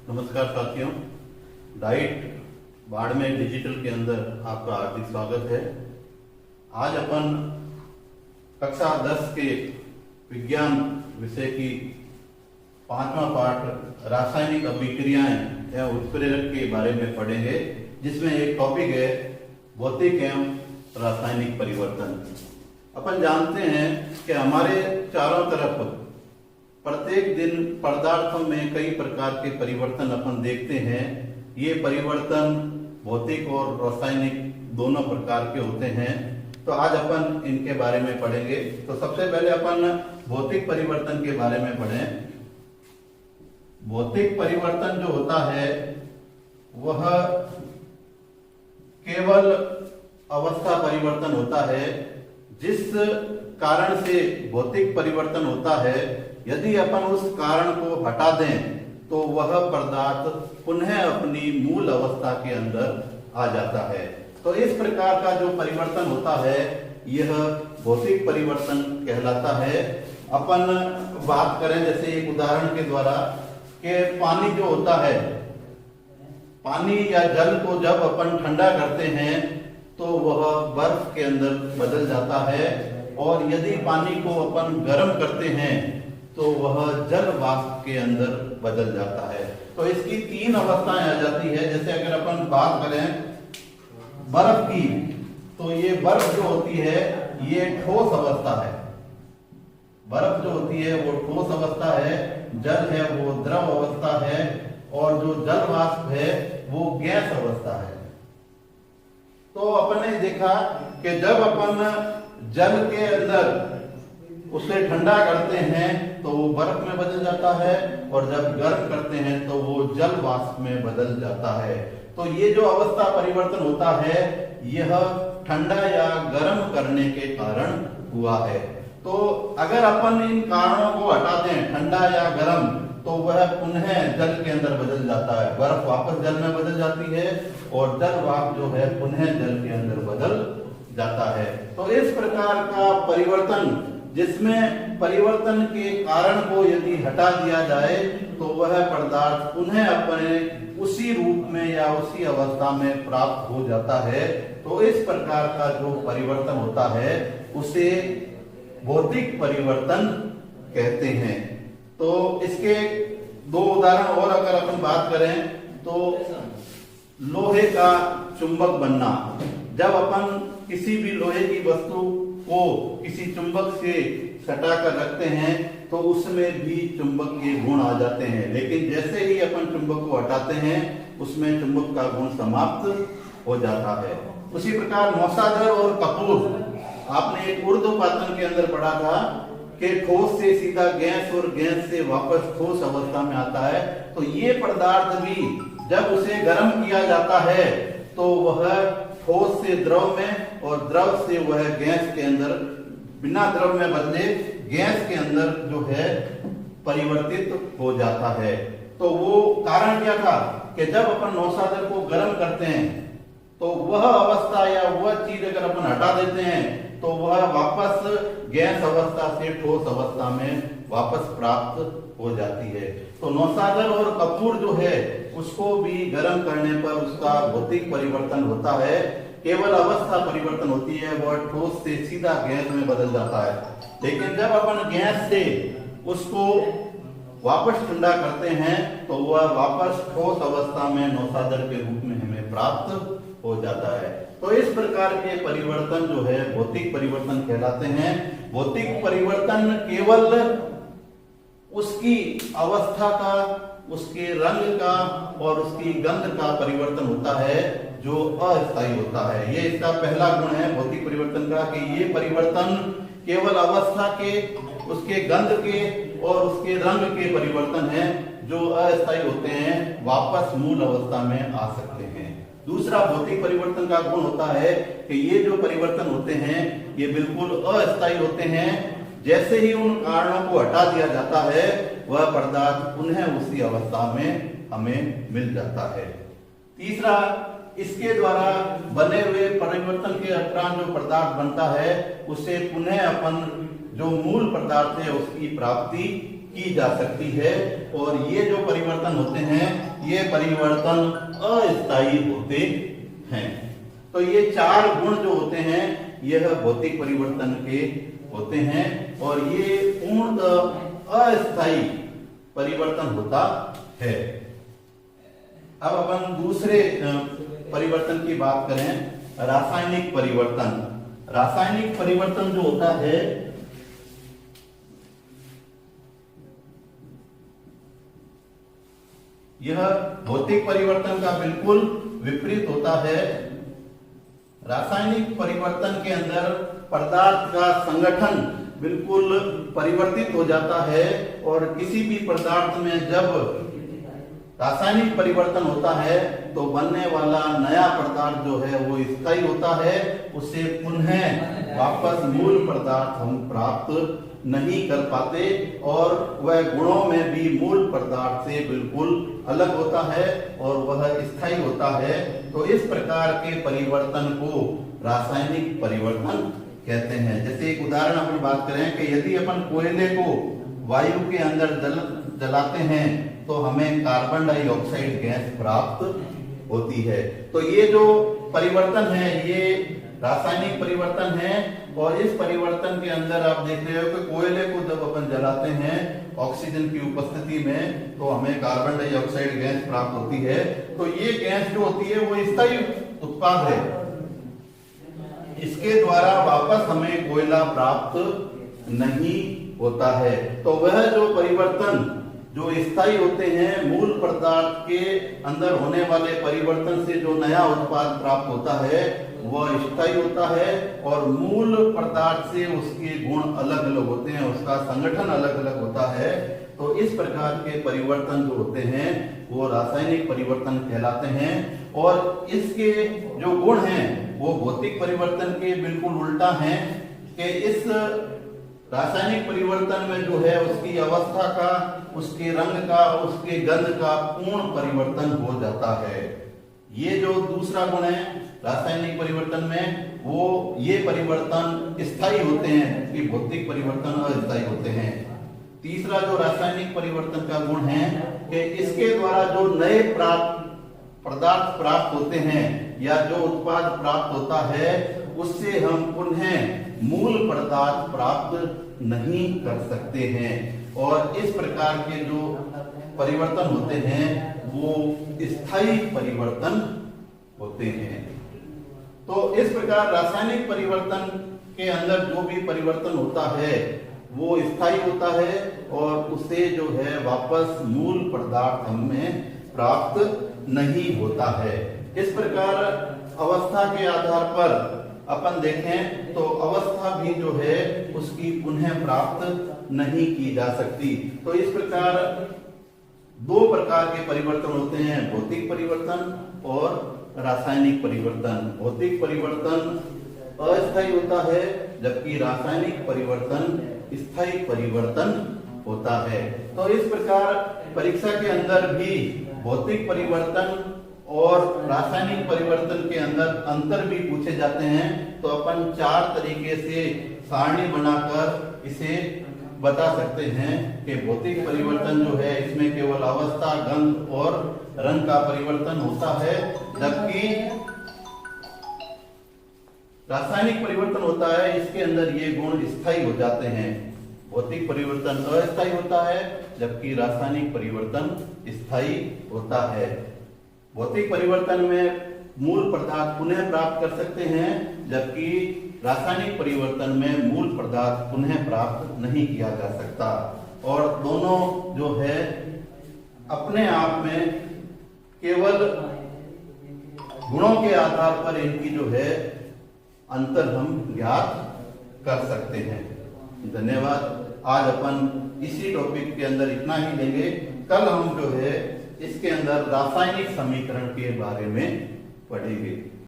नमस्कार साथियों, diet Barmer digital के अंदर आपका हार्दिक स्वागत है। आज अपन कक्षा 10 के विज्ञान विषय की 5वां पाठ रासायनिक अभिक्रियाएं या उत्प्रेरक के बारे में पढ़ेंगे, जिसमें एक टॉपिक है भौतिक एवं रासायनिक परिवर्तन। अपन जानते हैं कि हमारे चारों तरफ प्रत्येक दिन पदार्थों में कई प्रकार के परिवर्तन अपन देखते हैं। ये परिवर्तन भौतिक और रासायनिक दोनों प्रकार के होते हैं। तो आज अपन इनके बारे में पढ़ेंगे। तो सबसे पहले अपन भौतिक परिवर्तन के बारे में पढ़ें। भौतिक परिवर्तन जो होता है वह केवल अवस्था परिवर्तन होता है। जिस कारण से भौतिक परिवर्तन होता है, यदि अपन उस कारण को हटा दें तो वह पदार्थ पुनः अपनी मूल अवस्था के अंदर आ जाता है। तो इस प्रकार का जो परिवर्तन होता है यह भौतिक परिवर्तन कहलाता है। अपन बात करें जैसे एक उदाहरण के द्वारा कि पानी जो होता है, पानी या जल को जब अपन ठंडा करते हैं तो वह बर्फ के अंदर बदल जाता है, और यदि पानी को अपन गर्म करते हैं तो वह जल वाष्प के अंदर बदल जाता है। तो इसकी 3 अवस्थाएं आ जाती है। जैसे अगर अपन बात करें बर्फ की, तो ये बर्फ जो होती है ये ठोस अवस्था है। बर्फ जो होती है वो ठोस अवस्था है, जल है वो द्रव अवस्था है, और जो जल वाष्प है वो गैस अवस्था है। तो अपन ने देखा कि जब अपन जल के अंदर उसे ठंडा करते हैं तो वो बर्फ में बदल जाता है, और जब गर्म करते हैं तो वो जल वाष्प में बदल जाता है। तो ये जो अवस्था परिवर्तन होता है यह ठंडा या गर्म करने के कारण हुआ है। तो अगर अपन इन कारणों को हटा दें, ठंडा या गर्म, तो वह पुनः जल के अंदर बदल जाता है। बर्फ वापस जल में बदल जाती है और जल वाष्प जो है पुनः जल के अंदर बदल जाता है। तो इस प्रकार का परिवर्तन, जिसमें परिवर्तन के कारण को यदि हटा दिया जाए तो वह पदार्थ पुनः अपने उसी रूप में या उसी अवस्था में प्राप्त हो जाता है। तो इस प्रकार का जो परिवर्तन होता है उसे भौतिक परिवर्तन कहते हैं। तो इसके 2 उदाहरण और अगर अपन बात करें तो लोहे का चुंबक बनना। जब अपन किसी भी लोहे की वस्तु को किसी चुंबक से सटा कर रखते हैं तो उसमें भी चुंबकीय गुण आ जाते हैं, लेकिन जैसे ही अपन चुंबक को हटाते हैं उसमें चुंबक का गुण समाप्त हो जाता है। उसी प्रकार मौसादर और कपूर, आपने एक ऊर्ध्वपातन के अंदर पढ़ा था कि ठोस से सीधा गैस और गैस से वापस ठोस अवस्था में आता है। तो ये पदार्थ भी जब उसे गर्म किया जाता है तो वह ठोस से द्रव में और द्रव से वह गैस के अंदर, बिना द्रव में बदले गैस के अंदर जो है परिवर्तित हो जाता है। तो वो कारण क्या था कि जब अपन नौसादर को गर्म करते हैं तो वह अवस्था या वह चीज अगर अपन हटा देते हैं तो वह वापस गैस अवस्था से ठोस अवस्था में वापस प्राप्त हो जाती है। तो नौसादर और कपूर जो है उसको भी गर्म करने पर उसका भौतिक परिवर्तन होता है। केवल अवस्था परिवर्तन होती है, वह ठोस से सीधा गैस में बदल जाता है। लेकिन जब अपन गैस से उसको वापस ठंडा करते हैं तो वह वापस ठोस अवस्था में नौसादर के रूप में हमें प्राप्त हो जाता है। तो इस प्रकार के परिवर्तन जो है भौतिक परिवर्तन कहलाते हैं। भौतिक परिवर्तन केवल उसकी अवस्था का, उसके रंग का और उसकी गंध का परिवर्तन होता है जो अस्थायी होता है। ये इसका पहला गुण है भौतिक परिवर्तन का कि ये परिवर्तन केवल अवस्था के, उसके गंध के और उसके रंग के परिवर्तन है जो अस्थायी होते हैं, वापस मूल अवस्था में आ सकते हैं। दूसरा भौतिक परिवर्तन का गुण होता है कि ये जो परिवर्तन होते हैं ये बिल्कुल अस्थायी होते हैं। जैसे ही उन कारणों को हटा दिया जाता है वह पदार्थ पुनः उसी अवस्था में हमें मिल जाता है। तीसरा, इसके द्वारा बने हुए परिवर्तन के उपरांत जो पदार्थ बनता है उसे पुनः अपन जो मूल पदार्थ है उसकी प्राप्ति की जा सकती है। और ये जो परिवर्तन होते हैं ये परिवर्तन अस्थायी होते हैं। तो ये 4 गुण जो होते हैं यह भौतिक परिवर्तन के होते हैं और ये पूर्णतः अस्थायी परिवर्तन होता है। अब अपन दूसरे परिवर्तन की बात करें, रासायनिक परिवर्तन। रासायनिक परिवर्तन जो होता है यह भौतिक परिवर्तन का बिल्कुल विपरीत होता है। रासायनिक परिवर्तन के अंदर पदार्थ का संगठन बिल्कुल परिवर्तित हो जाता है और किसी भी पदार्थ में जब रासायनिक परिवर्तन होता है तो बनने वाला नया पदार्थ जो है वो स्थायी होता है, उसे पुनः वापस मूल पदार्थ हम प्राप्त नहीं कर पाते और वह गुणों में भी मूल पदार्थ से बिल्कुल अलग होता है और वह स्थायी होता है। तो इस प्रकार के परिवर्तन को रासायनिक परिवर्तन कहते हैं। जैसे एक उदाहरण अपन बात करें कि यदि अपन कोयले को वायु के अंदर जलाते हैं तो हमें कार्बन डाइऑक्साइड गैस प्राप्त होती है। तो ये जो परिवर्तन है ये रासायनिक परिवर्तन है और इस परिवर्तन के अंदर आप देख रहे हो कि कोयले को जब अपन जलाते हैं ऑक्सीजन की उपस्थिति में तो हमें कार्बन डाइऑक्साइड गैस प्राप्त होती है। तो ये गैस जो होती है वो स्थायी उत्पाद है, इसके द्वारा वापस हमें कोयला प्राप्त नहीं होता है। तो वह जो परिवर्तन जो स्थायी होते हैं, मूल पदार्थ के अंदर होने वाले परिवर्तन से जो नया उत्पाद प्राप्त होता है वह स्थायी होता है और मूल पदार्थ से उसके गुण अलग अलग होते हैं, उसका संगठन अलग अलग होता है। तो इस प्रकार के परिवर्तन जो होते हैं वो रासायनिक परिवर्तन कहलाते हैं और इसके जो गुण हैं वो भौतिक परिवर्तन के बिल्कुल उल्टा हैं कि इस रासायनिक परिवर्तन में जो है उसकी अवस्था का, उसके रंग का, उसके गंध का पूर्ण परिवर्तन हो जाता है। ये जो दूसरा गुण है रासायनिक परिवर्तन में वो ये परिवर्तन स्थायी होते हैं कि भौतिक परिवर्तन अस्थायी होते हैं। तीसरा जो रासायनिक परिवर्तन का गुण है कि इसके द्वारा जो नए पदार्थ प्राप्त होते हैं या जो उत्पाद प्राप्त होता है उससे हम पुनः मूल पदार्थ प्राप्त नहीं कर सकते हैं और इस प्रकार के जो परिवर्तन होते हैं वो स्थायी परिवर्तन होते हैं। तो इस प्रकार रासायनिक परिवर्तन के अंदर जो भी परिवर्तन होता है वो स्थायी होता है और उसे जो है वापस मूल पदार्थ हमें प्राप्त नहीं होता है। इस प्रकार अवस्था के आधार पर अपन देखें तो अवस्था भी जो है उसकी पुनः प्राप्त नहीं की जा सकती। तो इस प्रकार 2 प्रकार के परिवर्तन होते हैं, भौतिक परिवर्तन और रासायनिक परिवर्तन। भौतिक परिवर्तन अस्थायी होता है जबकि रासायनिक परिवर्तन स्थायी परिवर्तन होता है। तो इस प्रकार परीक्षा के अंदर भी भौतिक परिवर्तन और रासायनिक परिवर्तन के अंदर अंतर भी पूछे जाते हैं। तो अपन 4 तरीके से सारणी बनाकर इसे बता सकते हैं कि भौतिक परिवर्तन जो है इसमें केवल अवस्था, गंध और रंग का परिवर्तन होता है, जबकि रासायनिक परिवर्तन होता है इसके अंदर ये गुण स्थायी हो जाते हैं। भौतिक परिवर्तन अस्थायी होता है जबकि रासायनिक परिवर्तन स्थायी होता है। भौतिक परिवर्तन में मूल पदार्थ पुनः प्राप्त कर सकते हैं जबकि रासायनिक परिवर्तन में मूल पदार्थ पुनः प्राप्त नहीं किया जा सकता और दोनों जो है अपने आप में केवल गुणों के आधार पर इनकी जो है अंतर हम ज्ञात कर सकते हैं। धन्यवाद। आज अपन इसी टॉपिक के अंदर इतना ही लेंगे। कल हम जो है इसके अंदर रासायनिक समीकरण के बारे में पढ़ेंगे।